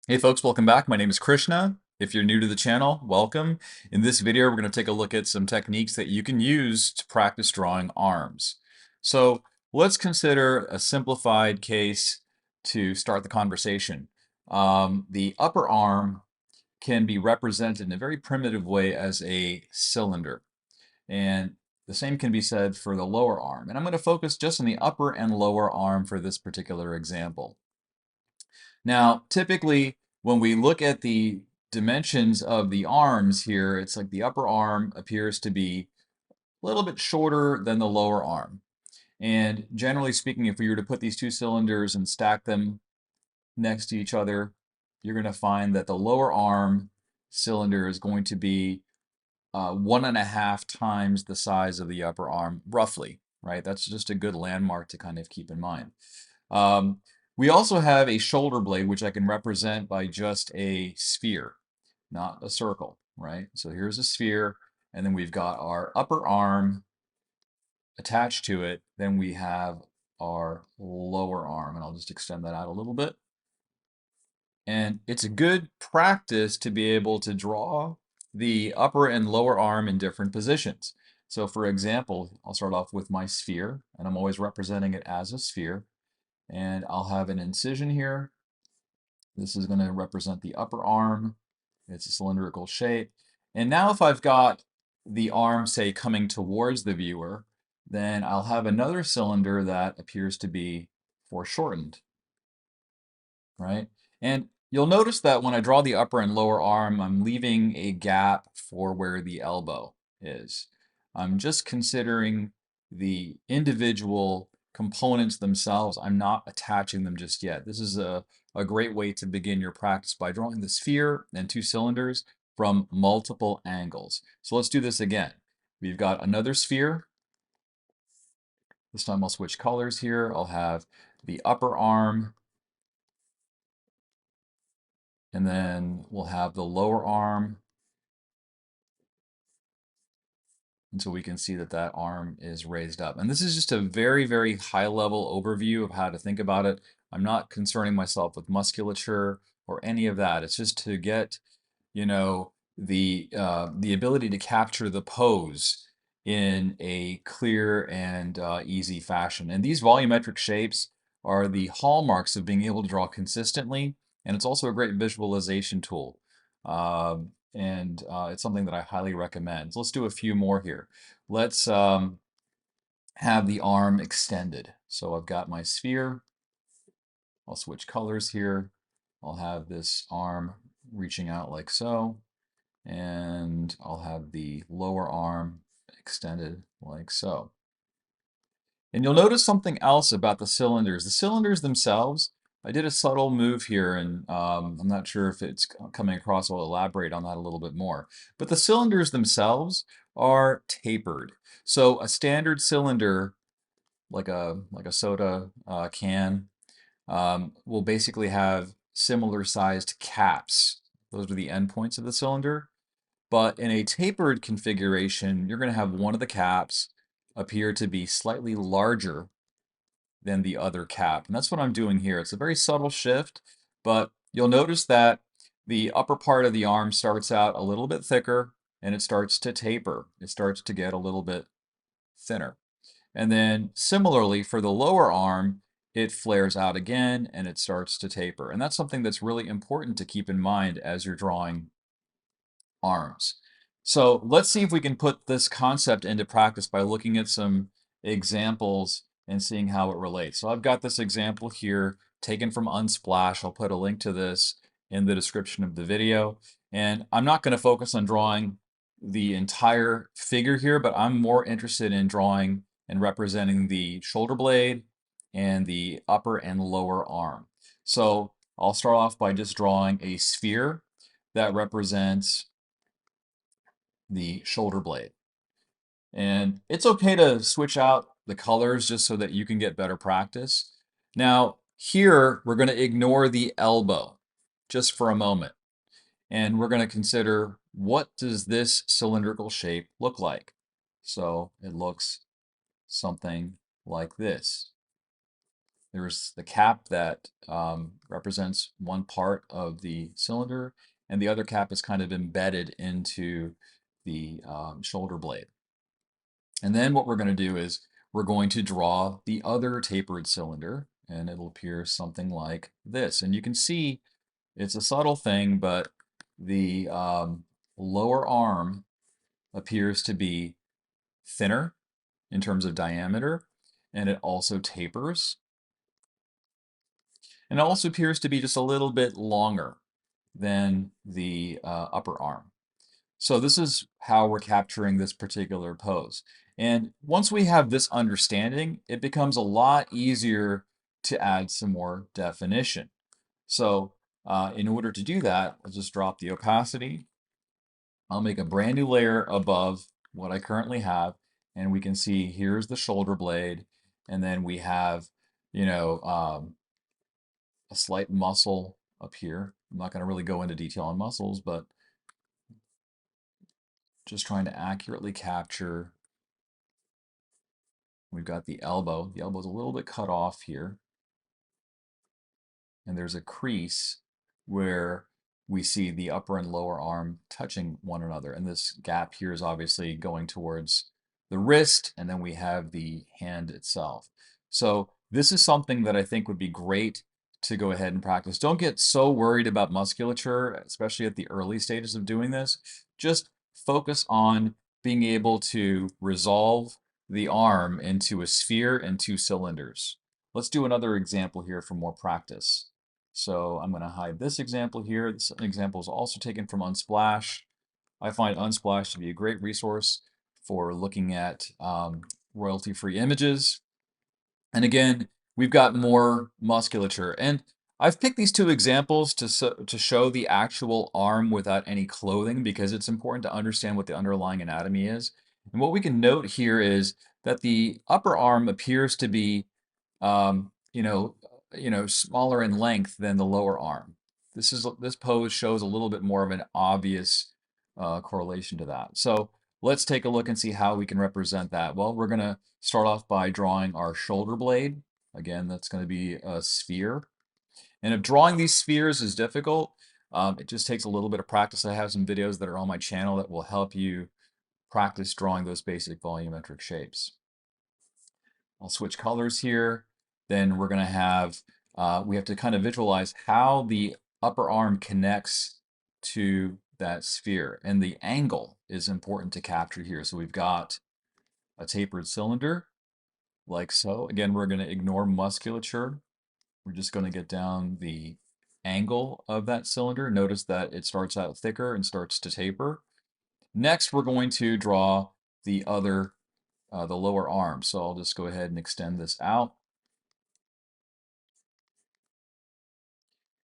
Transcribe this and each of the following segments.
Hey folks, welcome back. My name is Krishna. If you're new to the channel, welcome. In this video, we're going to take a look at some techniques that you can use to practice drawing arms. So let's consider a simplified case to start the conversation. The upper arm can be represented in a very primitive way as a cylinder. And the same can be said for the lower arm. And I'm going to focus just on the upper and lower arm for this particular example. Now, typically, when we look at the dimensions of the arms here, it's like the upper arm appears to be a little bit shorter than the lower arm. And generally speaking, if we were to put these two cylinders and stack them next to each other, you're going to find that the lower arm cylinder is going to be 1.5 times the size of the upper arm, roughly, right? That's just a good landmark to kind of keep in mind. Um, we also have a shoulder blade, which I can represent by just a sphere, not a circle, right? So here's a sphere, and then we've got our upper arm attached to it. Then we have our lower arm, and I'll just extend that out a little bit. And it's a good practice to be able to draw the upper and lower arm in different positions. So for example, I'll start off with my sphere, and I'm always representing it as a sphere. And I'll have an incision here. This is going to represent the upper arm. It's a cylindrical shape. And now if I've got the arm, say, coming towards the viewer, then I'll have another cylinder that appears to be foreshortened, right? And you'll notice that when I draw the upper and lower arm, I'm leaving a gap for where the elbow is. I'm just considering the individual components themselves. I'm not attaching them just yet. This is a great way to begin your practice by drawing the sphere and two cylinders from multiple angles. So let's do this again. We've got another sphere. This time I'll switch colors here. I'll have the upper arm, and then we'll have the lower arm. And so we can see that that arm is raised up. And this is just a very, very high level overview of how to think about it. I'm not concerning myself with musculature or any of that. It's just to get, the ability to capture the pose in a clear and easy fashion. And these volumetric shapes are the hallmarks of being able to draw consistently. And it's also a great visualization tool. And it's something that I highly recommend. So let's do a few more here. Let's have the arm extended. So I've got my sphere. I'll switch colors here. I'll have this arm reaching out like so, and I'll have the lower arm extended like so. And you'll notice something else about the cylinders. The cylinders themselves, I did a subtle move here, and I'm not sure if it's coming across. I'll elaborate on that a little bit more. But the cylinders themselves are tapered. So a standard cylinder, like a soda can, will basically have similar sized caps. Those are the endpoints of the cylinder. But in a tapered configuration, you're going to have one of the caps appear to be slightly larger than the other cap. And that's what I'm doing here. It's a very subtle shift, but you'll notice that the upper part of the arm starts out a little bit thicker and it starts to taper. It starts to get a little bit thinner. And then similarly for the lower arm, it flares out again and it starts to taper. And that's something that's really important to keep in mind as you're drawing arms. So let's see if we can put this concept into practice by looking at some examples and seeing how it relates. So I've got this example here taken from Unsplash. I'll put a link to this in the description of the video. And I'm not going to focus on drawing the entire figure here, but I'm more interested in drawing and representing the shoulder blade and the upper and lower arm. So I'll start off by just drawing a sphere that represents the shoulder blade. And it's okay to switch out the colors just so that you can get better practice. Now, here we're going to ignore the elbow just for a moment. And we're going to consider, what does this cylindrical shape look like? So it looks something like this. There's the cap that represents one part of the cylinder, and the other cap is kind of embedded into the shoulder blade. And then what we're going to do is we're going to draw the other tapered cylinder, and it'll appear something like this. And you can see it's a subtle thing, but the lower arm appears to be thinner in terms of diameter, and it also tapers. And it also appears to be just a little bit longer than the upper arm. So this is how we're capturing this particular pose. And once we have this understanding, it becomes a lot easier to add some more definition. So in order to do that, I'll just drop the opacity. I'll make a brand new layer above what I currently have, and we can see here's the shoulder blade, and then we have, a slight muscle up here. I'm not going to really go into detail on muscles, but just trying to accurately capture. We've got the elbow. The elbow's a little bit cut off here. And there's a crease where we see the upper and lower arm touching one another. And this gap here is obviously going towards the wrist, and then we have the hand itself. So this is something that I think would be great to go ahead and practice. Don't get so worried about musculature, especially at the early stages of doing this. Just focus on being able to resolve the arm into a sphere and two cylinders. Let's do another example here for more practice. So I'm going to hide this example here. This example is also taken from Unsplash. I find Unsplash to be a great resource for looking at royalty-free images. And again, we've got more musculature. And I've picked these two examples to show the actual arm without any clothing, because it's important to understand what the underlying anatomy is. And what we can note here is that the upper arm appears to be um, you know, smaller in length than the lower arm. This pose shows a little bit more of an obvious correlation to that. So let's take a look and see how we can represent that. Well, we're going to start off by drawing our shoulder blade. Again, that's going to be a sphere. And if drawing these spheres is difficult, it just takes a little bit of practice. I have some videos that are on my channel that will help you practice drawing those basic volumetric shapes. I'll switch colors here. Then we're going to have, we have to kind of visualize how the upper arm connects to that sphere. And the angle is important to capture here. So we've got a tapered cylinder, like so. Again, we're going to ignore musculature. We're just going to get down the angle of that cylinder. Notice that it starts out thicker and starts to taper. Next, we're going to draw the other the lower arm. So I'll just go ahead and extend this out.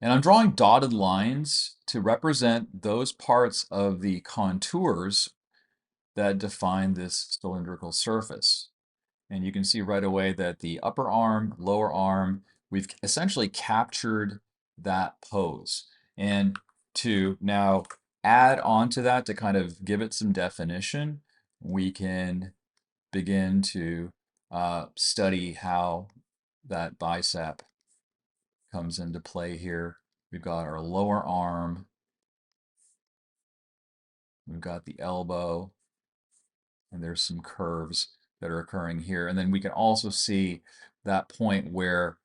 And I'm drawing dotted lines to represent those parts of the contours that define this cylindrical surface. And you can see right away that the upper arm, lower arm, we've essentially captured that pose. And to now add on to that, to kind of give it some definition, we can begin to study how that bicep comes into play here. We've got our lower arm, we've got the elbow, and there's some curves that are occurring here. And then we can also see that point where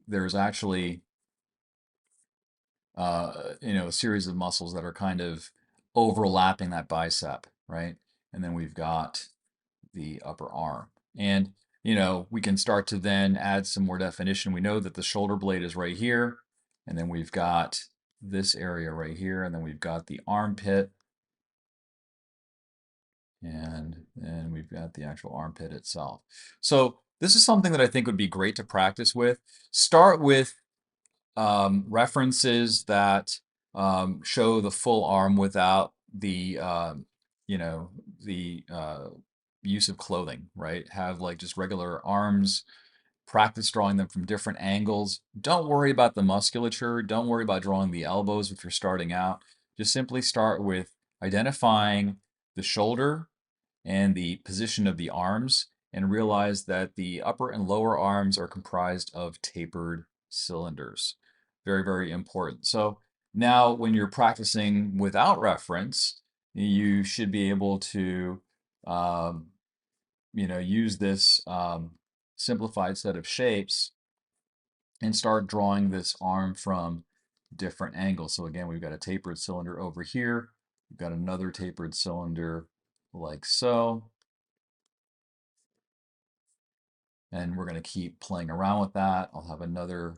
there's actually a series of muscles that are kind of overlapping that bicep, right? And then we've got the upper arm. And we can start to then add some more definition. We know that the shoulder blade is right here, and then we've got this area right here, and then we've got the armpit, and then we've got the actual armpit itself. So this is something that I think would be great to practice with. Start with references that show the full arm without the use of clothing, right? Have like just regular arms, practice drawing them from different angles. Don't worry about the musculature. Don't worry about drawing the elbows if you're starting out. Just simply start with identifying the shoulder and the position of the arms, and realize that the upper and lower arms are comprised of tapered cylinders. Very, very important. So now when you're practicing without reference, you should be able to um, use this simplified set of shapes and start drawing this arm from different angles. So again, we've got a tapered cylinder over here. We've got another tapered cylinder like so. And we're going to keep playing around with that. I'll have another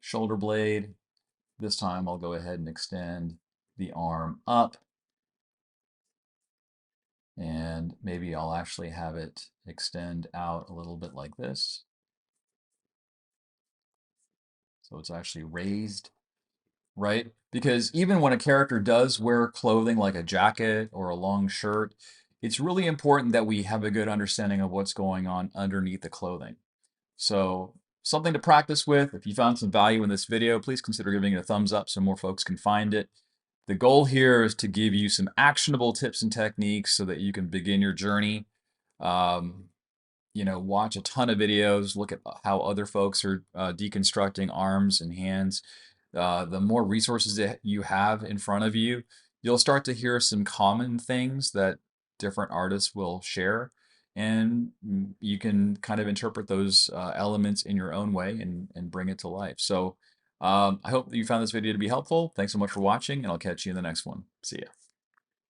shoulder blade. This time I'll go ahead and extend the arm up. And maybe I'll actually have it extend out a little bit like this. So it's actually raised, right? Because even when a character does wear clothing like a jacket or a long shirt, it's really important that we have a good understanding of what's going on underneath the clothing. So something to practice with. If you found some value in this video, please consider giving it a thumbs up so more folks can find it. The goal here is to give you some actionable tips and techniques so that you can begin your journey. Um, watch a ton of videos, look at how other folks are deconstructing arms and hands. The more resources that you have in front of you, you'll start to hear some common things that different artists will share. And you can kind of interpret those elements in your own way and bring it to life. So I hope that you found this video to be helpful. Thanks so much for watching, and I'll catch you in the next one. See ya.